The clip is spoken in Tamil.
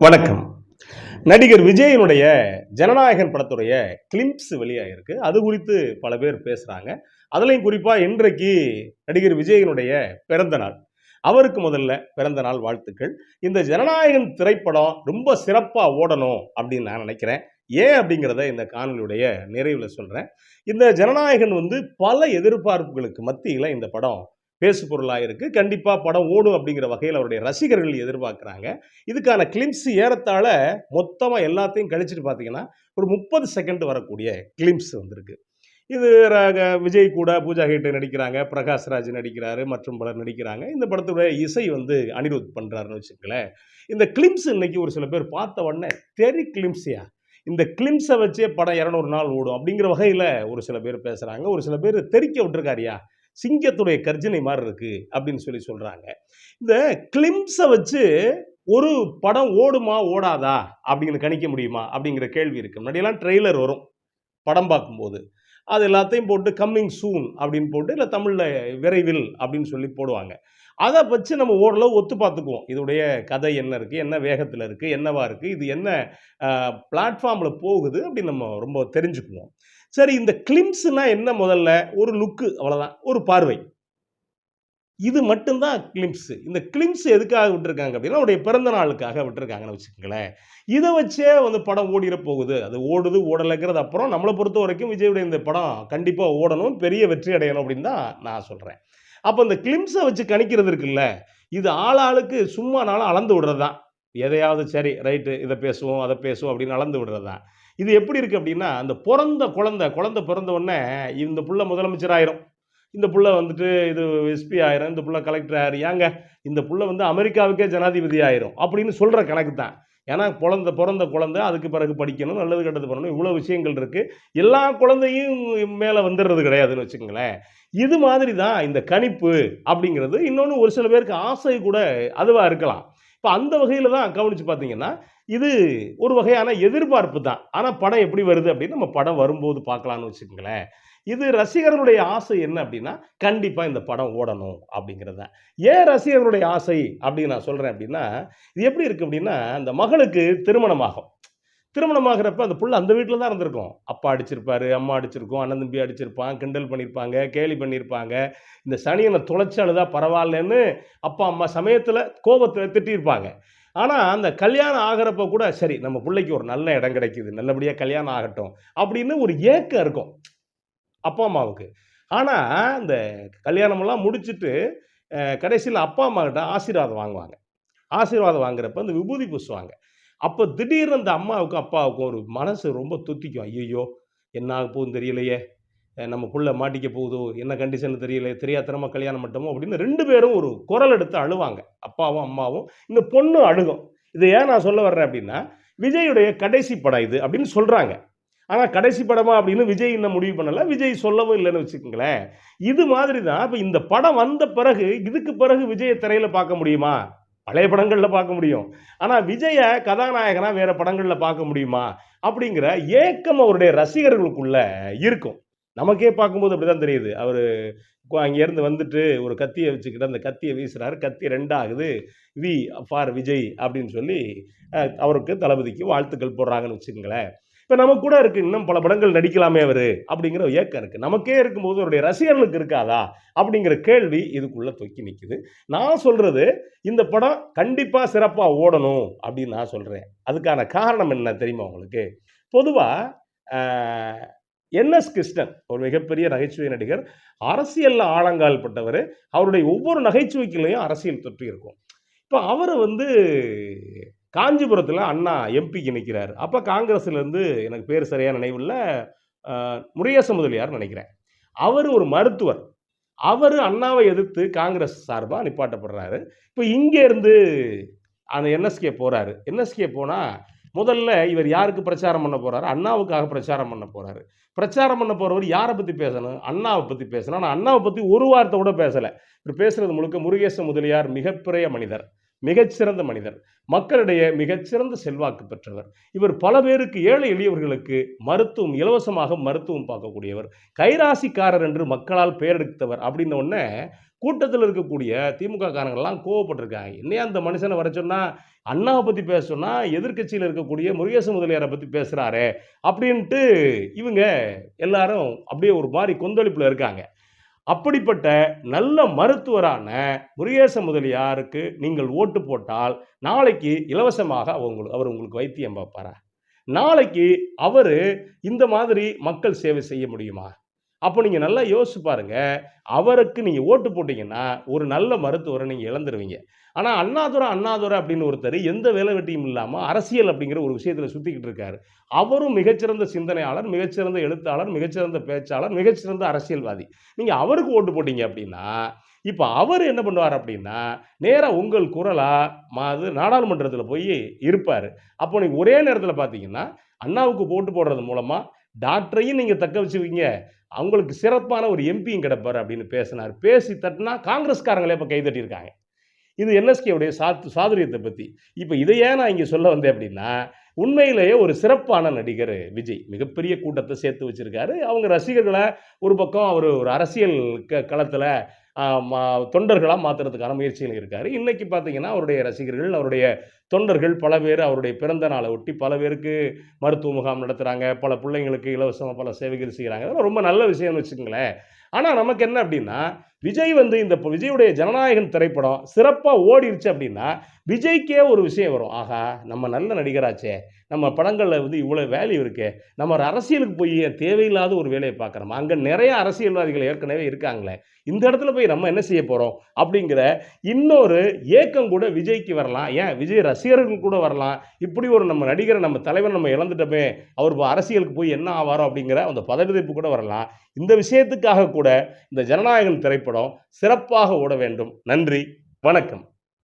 வணக்கம். நடிகர் விஜயனுடைய ஜனநாயகன் படத்துடைய கிளிம்ப்ஸ் வெளியாயிருக்கு. அது குறித்து பல பேர் பேசுறாங்க. அதுலயும் குறிப்பா இன்றைக்கு நடிகர் விஜயனுடைய பிறந்த நாள். அவருக்கு முதல்ல பிறந்த நாள் வாழ்த்துக்கள். இந்த ஜனநாயகன் திரைப்படம் ரொம்ப சிறப்பா ஓடணும் அப்படின்னு நான் நினைக்கிறேன். ஏன் அப்படிங்கிறத இந்த காணொளியுடைய நிறைவுல சொல்றேன். இந்த ஜனநாயகன் பல எதிர்பார்ப்புகளுக்கு மத்தியில இந்த படம் பேசு பொருளா இருக்கு. கண்டிப்பா படம் ஓடும் அப்படிங்கிற வகையில அவருடைய ரசிகர்கள் எதிர்பார்க்கிறாங்க. இதுக்கான கிளிம்ப்ஸ் ஏறத்தாழ மொத்தமா எல்லாத்தையும் கழிச்சுட்டு பார்த்தீங்கன்னா, ஒரு 30 செகண்ட் வரக்கூடிய கிளிம்ப்ஸ் வந்திருக்கு. இது விஜய் கூட பூஜா ஹெக்டே நடிக்கிறாங்க, பிரகாஷ்ராஜ் நடிக்கிறாரு, மற்றும் பலர் நடிக்கிறாங்க. இந்த படத்துடைய இசை அனிருத் பண்றாருன்னு வச்சுக்கங்களேன். இந்த கிளிம்ப்ஸ் இன்னைக்கு ஒரு சில பேர் பார்த்த உடனே, தெறி கிளிம்ப்ஸ்யா, இந்த கிளிம்ப்ஸை வச்சே படம் 200 நாள் ஓடும் அப்படிங்கிற வகையில ஒரு சில பேர் பேசுறாங்க. ஒரு சில பேர் தெறிக்க விட்டுருக்காருயா, சிங்கத்துடைய கர்ஜனை மாதிரி இருக்கு அப்படின்னு சொல்றாங்க. இந்த கிளிம்ஸை வச்சு ஒரு படம் ஓடுமா ஓடாதா அப்படின்னு கணிக்க முடியுமா அப்படிங்கிற கேள்வி இருக்கு. முன்னாடியெல்லாம் ட்ரெய்லர் வரும் படம் பார்க்கும்போது, அது எல்லாத்தையும் போட்டு கம்மிங் சூன் அப்படின்னு போட்டு, இல்லை தமிழில் விரைவில் அப்படின்னு சொல்லி போடுவாங்க. அதை வச்சு நம்ம ஓரளவு ஒத்து பார்த்துக்குவோம். இதோடைய கதை என்ன இருக்குது, என்ன வேகத்தில் இருக்குது, என்னவா இருக்குது, இது என்ன பிளாட்ஃபார்மில் போகுது அப்படின்னு நம்ம ரொம்ப தெரிஞ்சுக்குவோம். சரி, இந்த கிளிம்ஸ்னா என்ன? முதல்ல ஒரு லுக்கு, அவ்வளோதான், ஒரு பார்வை. இது மட்டும்தான் கிளிம்ஸ். இந்த கிளிம்ஸ் எதுக்காக விட்டுருக்காங்க அப்படின்னா, அவருடைய பிறந்த நாளுக்காக விட்டுருக்காங்கன்னு வச்சுக்கோங்களேன். இதை வச்சே படம் ஓடிட போகுது. அது ஓடுது ஓடலைங்கிறது அப்புறம். நம்மளை பொறுத்த வரைக்கும் விஜயுடைய இந்த படம் கண்டிப்பாக ஓடணும், பெரிய வெற்றி அடையணும் அப்படின்னு தான் நான் சொல்கிறேன். அப்போ இந்த கிளிம்ஸை வச்சு கணிக்கிறது இருக்குல்ல, இது ஆளாளுக்கு சும்மா நாளும் அளந்து விடுறது தான். எதையாவது சரி ரைட்டு, இதை பேசுவோம் அதை பேசுவோம் அப்படின்னு அளந்து விடுறது தான். இது எப்படி இருக்குது அப்படின்னா, அந்த குழந்தை பிறந்த உடனே இந்த புள்ள முதலமைச்சர் ஆயிரும், இந்த புள்ள இது எஸ்பி ஆயிரும், இந்த புள்ள கலெக்டர் ஆயிரும், ஏங்க இந்த புள்ள அமெரிக்காவுக்கே ஜனாதிபதி ஆயிரும் அப்படின்னு சொல்கிற கணக்கு தான். ஏன்னா பிறந்த குழந்தை அதுக்கு பிறகு படிக்கணும், நல்லது கெட்டது பண்ணணும், இவ்வளோ விஷயங்கள் இருக்குது. எல்லா குழந்தையும் மேலே வந்துடுறது கிடையாதுன்னு வச்சுக்கோங்களேன். இது மாதிரி தான் இந்த கணிப்பு அப்படிங்கிறது. இன்னொன்று, ஒரு சில பேருக்கு ஆசை கூட அதுவாக இருக்கலாம். இப்போ அந்த வகையில் தான் கவனித்து பார்த்தீங்கன்னா, இது ஒரு வகையான எதிர்பார்ப்பு தான். ஆனால் படம் எப்படி வருது அப்படின்னு நம்ம படம் வரும்போது பார்க்கலான்னு வச்சுக்கோங்களேன். இது ரசிகர்களுடைய ஆசை என்ன அப்படின்னா, கண்டிப்பாக இந்த படம் ஓடணும் அப்படிங்கிறது தான். ஏன் ரசிகர்களுடைய ஆசை அப்படின்னு நான் சொல்கிறேன் அப்படின்னா, இது எப்படி இருக்குது அப்படின்னா, அந்த மகளுக்கு திருமணமாகும். திருமணமாகிறப்ப அந்த புள்ள அந்த வீட்டில் தான் இருந்திருக்கும். அப்பா அடிச்சிருப்பாரு, அம்மா அடிச்சிருக்கும், அண்ணன் தம்பி அடிச்சிருப்பான், கிண்டல் பண்ணியிருப்பாங்க, கேலி பண்ணியிருப்பாங்க. இந்த சனியனை தொலைச்சி அழுதா பரவாயில்லன்னு அப்பா அம்மா சமயத்தில் கோபத்தில் திட்டியிருப்பாங்க. ஆனால் அந்த கல்யாணம் ஆகிறப்ப கூட, சரி நம்ம பிள்ளைக்கு ஒரு நல்ல இடம் கிடைக்குது, நல்லபடியாக கல்யாணம் ஆகட்டும் அப்படின்னு ஒரு ஏக்கம் இருக்கும் அப்பா அம்மாவுக்கு. ஆனால் இந்த கல்யாணமெல்லாம் முடிச்சுட்டு கடைசியில் அப்பா அம்மா கிட்ட ஆசீர்வாதம் வாங்குவாங்க. ஆசீர்வாதம் வாங்குறப்ப அந்த விபூதி பூசுவாங்க. அப்போ திடீர்னு அந்த அம்மாவுக்கும் அப்பாவுக்கும் ஒரு மனசு ரொம்ப துத்திக்கும். ஐயையோ, என்ன ஆக போகுதுன்னு தெரியலையே, நம்ம புள்ள மாட்டிக்க போகுதோ, என்ன கண்டிஷன் தெரியலையே, தெரியாத்தனமா கல்யாணம் பண்ணிட்டோமோ அப்படின்னு 2 பேரும் ஒரு குரல் எடுத்து அழுவாங்க. அப்பாவும் அம்மாவும். இந்த பொண்ணும் அழுகும். இதை ஏன் நான் சொல்ல வர்றேன் அப்படின்னா, விஜயுடைய கடைசி படம் இது அப்படின்னு சொல்றாங்க. ஆனா கடைசி படமா அப்படின்னு விஜய் இன்னும் முடிவு பண்ணல. விஜய் சொல்லவும் இல்லைன்னு வச்சுக்கோங்களேன். இது மாதிரி தான். இப்ப இந்த படம் வந்த பிறகு, இதுக்கு பிறகு விஜய திரையில பார்க்க முடியுமா? பழைய படங்கள்ல பார்க்க முடியும். ஆனா விஜய கதாநாயகனா வேற படங்கள்ல பார்க்க முடியுமா? அப்படிங்கிற ஏக்கம் அவருடைய ரசிகர்களுக்குள்ள இருக்கும். நமக்கே பார்க்கும்போது அப்படிதான் தெரியுது. அவரு அங்கேருந்து வந்துட்டு ஒரு கத்திய வச்சுக்கிட்டு அந்த கத்திய வீசுறாரு. கத்தி 2 ஆகுது. வி ஃபார் விஜய் அப்படின்னு சொல்லி அவருக்கு, தளபதிக்கு வாழ்த்துக்கள் போடுறாங்கன்னு வச்சுக்கங்களேன். இப்ப நமக்கு கூட இருக்கு, இன்னும் பல படங்கள் நடிக்கலாமே அவரு அப்படிங்கிற ஏக்கம் இருக்கு. நமக்கே இருக்கும்போது அவருடைய ரசிகர்களுக்கு இருக்காதா அப்படிங்கிற கேள்வி இதுக்குள்ள தொக்கி நிக்குது. நான் சொல்றது, இந்த படம் கண்டிப்பா சிறப்பா ஓடணும் அப்படின்னு நான் சொல்றேன். அதுக்கான காரணம் என்ன தெரியுமா உங்களுக்கு? பொதுவா என்.எஸ். கிருஷ்ணன் ஒரு மிகப்பெரிய நகைச்சுவை நடிகர். அரசியல்ல ஆழங்கால் பட்டவர். அவருடைய ஒவ்வொரு நகைச்சுவைக்குள்ளேயும் அரசியல் தொற்றி இருக்கும். இப்போ அவர் காஞ்சிபுரத்தில் அண்ணா எம்பிக்கு நிற்கிறார். அப்போ காங்கிரஸ்லேருந்து, எனக்கு பேர் சரியான நினைவில்லை, முருகேச முதலியார் நினைக்கிறேன். அவர் ஒரு மருத்துவர். அவர் அண்ணாவை எதிர்த்து காங்கிரஸ் சார்பாக நிப்பாட்டப்படுறாரு. இப்போ இங்கேருந்து அந்த என்எஸ்கே போகிறாரு. என்எஸ்கே போனால் முதல்ல இவர் யாருக்கு பிரச்சாரம் பண்ண போகிறாரு? அண்ணாவுக்காக பிரச்சாரம் பண்ண போகிறாரு. பிரச்சாரம் பண்ண போகிறவர் யாரை பற்றி பேசணும்? அண்ணாவை பற்றி பேசணும். ஆனால் அண்ணாவை பற்றி ஒரு வார்த்தை கூட பேசலை. இவர் பேசுகிறது முழுக்க முருகேச முதலியார் மிகப்பெரிய மனிதர், மிகச்சிறந்த மனிதர், மக்களிடையே மிகச்சிறந்த செல்வாக்கு பெற்றவர். இவர் பல பேருக்கு, ஏழை எளியவர்களுக்கு மருத்துவம், இலவசமாக மருத்துவம் பார்க்கக்கூடியவர், கைராசிக்காரர் என்று மக்களால் பெயரெடுத்தவர். அப்படின்ன உடனே கூட்டத்தில் இருக்கக்கூடிய திமுக காரங்கள்லாம் கோவப்பட்டிருக்காங்க. என்னையா அந்த மனுஷனை வர சொன்னா, அண்ணாவை பத்தி பேச சொன்னா, எதிர்க்கட்சியில இருக்கக்கூடிய முருகேசன் முதலியார பத்தி பேசுறாரே! அப்படின்ட்டு இவங்க எல்லாரும் அப்படியே ஒரு மாரி கொந்தளிப்புல இருக்காங்க. அப்படிப்பட்ட நல்ல மருத்துவரான முருகேச முதலியாருக்கு நீங்கள் ஓட்டு போட்டால், நாளைக்கு இலவசமாக அவர் உங்களுக்கு வைத்தியம் பார்ப்பாரா? நாளைக்கு அவரு இந்த மாதிரி மக்கள் சேவை செய்ய முடியுமா? அப்போ நீங்க நல்லா யோசிச்சு பாருங்க. அவருக்கு நீங்க ஓட்டு போட்டீங்கன்னா, ஒரு நல்ல மருத்துவர நீங்க இழந்துருவீங்க. ஆனா அண்ணாதுரை அப்படின்னு ஒருத்தரு எந்த வேலை வெட்டியும் இல்லாம அரசியல் அப்படிங்கிற ஒரு விஷயத்துல சுத்திக்கிட்டு இருக்காரு. அவரும் மிகச்சிறந்த சிந்தனையாளர், மிகச்சிறந்த எழுத்தாளர், மிகச்சிறந்த பேச்சாளர், மிகச்சிறந்த அரசியல்வாதி. நீங்க அவருக்கு ஓட்டு போட்டீங்க அப்படின்னா, இப்ப அவரு என்ன பண்ணுவாரு அப்படின்னா, நேரா உங்கள் குரலா அது நாடாளுமன்றத்துல போய் இருப்பாரு. அப்போ நீங்க ஒரே நேரத்துல பார்த்தீங்கன்னா, அண்ணாவுக்கு ஓட்டு போடுறது மூலமா டாக்டரையும் நீங்க தக்க வச்சுக்குவீங்க. அவங்களுக்கு சிறப்பான ஒரு எம்பியும் கிடைப்பாரு அப்படின்னு பேசினாரு. பேசி தட்டுனா காங்கிரஸ்காரங்களே இப்ப கை தட்டியிருக்காங்க. இது என்எஸ்கேவுடைய சாதுரியத்த பத்தி. இப்ப இத ஏன் நான் இங்க சொல்ல வந்தேன் அப்படின்னா, உண்மையிலேயே ஒரு சிறப்பான நடிகர் விஜய். மிகப்பெரிய கூட்டத்த சேர்த்து வச்சிருக்காரு. அவங்க ரசிகர்கள ஒரு பக்கம் அவரு ஒரு அரசியல் களத்துல அ ம தொண்டர்களா மாத்துறதுக்கான முயற்சிகள் இருக்காரு. இன்னைக்கு பார்த்தீங்கன்னா, அவருடைய ரசிகர்கள், அவருடைய தொண்டர்கள் பல பேர் அவருடைய பிறந்த நாள ஒட்டி பல பேருக்கு மருத்துவ முகாம் நடத்துறாங்க. பல பிள்ளைங்களுக்கு இலவசமா பல சேவைகள் செய்றாங்க. அதெல்லாம் ரொம்ப நல்ல விஷயம்னு வச்சுக்கங்களேன். ஆனா நமக்கு என்ன அப்படின்னா, விஜய் இந்த விஜயுடைய ஜனநாயகன் திரைப்படம் சிறப்பா ஓடிருச்சு அப்படின்னா, விஜய்க்கே ஒரு விஷயம் வரும். ஆஹா! நம்ம நல்ல நடிகராச்சே! நம்ம படங்கள்ல இவ்வளோ வேல்யூ இருக்கே! நம்ம ஒரு அரசியலுக்கு போய் ஏன் தேவையில்லாத ஒரு வேலைய பார்க்குறோமா? அங்க நெறைய அரசியல்வாதிகள் ஏற்கனவே இருக்காங்களே! இந்த இடத்துல போய் நம்ம என்ன செய்ய போறோம்? அப்படிங்கிற இன்னொரு ஏக்கம் கூட விஜய்க்கு வரலாம். ஏன் விஜய் ரசிகர்கள் கூட வரலாம். இப்படி ஒரு நம்ம நடிகர நம்ம தலைவர நம்ம இழந்துட்டோமே! அவர் அரசியலுக்கு போய் என்ன ஆவாரோ? அப்படிங்கிற அந்த பதவிதைப்பு கூட வரலாம். இந்த விஷயத்துக்காக கூட இந்த ஜனநாயகன் திரைப்படம் சிறப்பாக ஓட வேண்டும். நன்றி, வணக்கம்.